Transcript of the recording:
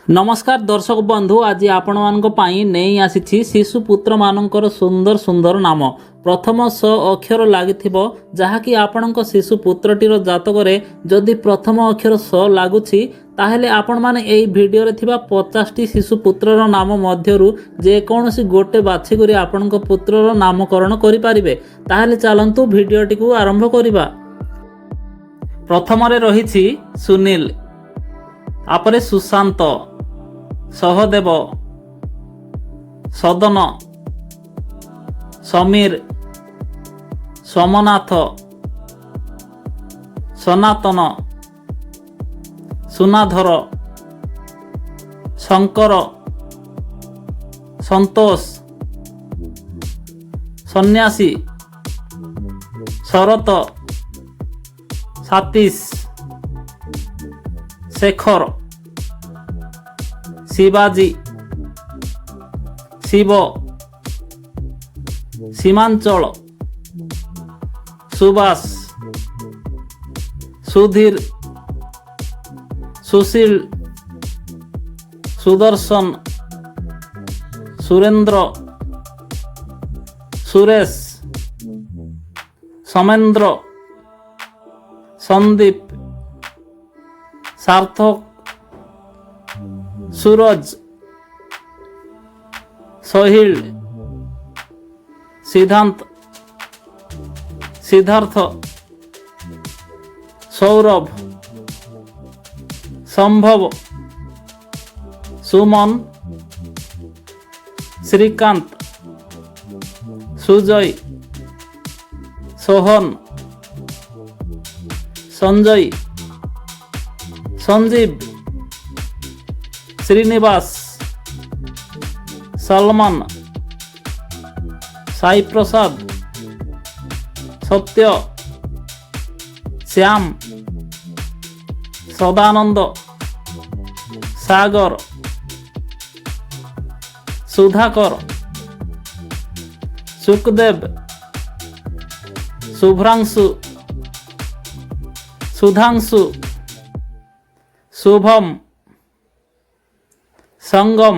नमस्कार दर्शक बंधु आज आपण नहीं आसी शिशुपुत्र मानकर सुंदर सुंदर नाम प्रथम स अक्षर लगी जहाँकि आपण शिशुपुत्रटीर जातक जदि प्रथम अक्षर स लगुच ताहेले आपण माने एई भिडियो रे थिबा 50टी शिशुपुत्रर नाम मध्यरु जेकोसी गोटे बाछि करी आपण पुत्रर नामकरण करि पारिबे। ताहेले चलंतु भिडियोटी को आरंभ करिबा। प्रथम रे रहिछि सुनील, आपरे सुशांत, सहदेव, सदन, समीर, सोमनाथ, सनातन, सुनाधर, शंकर, संतोष, सन्यासी, शरत, सातीश, शेखर, शिवाजी, शिव, सीमांचल, सुभाष, सुधीर, सुशील, सुदर्शन, सुरेंद्र, सुरेश, समेंद्र, संदीप, सार्थक, सूरज, सोहिल, सिद्धांत, सिद्धार्थ, सौरभ, संभव, सुमन, श्रीकांत, सुजय, सोहन, संजय, संजीव, श्रीनिवास, सलमान, साई प्रसाद, सत्य, श्याम, सदानंद, सागर, सुधाकर, सुखदेव, शुभ्रांशु, सुधांशु, शुभम, संगम,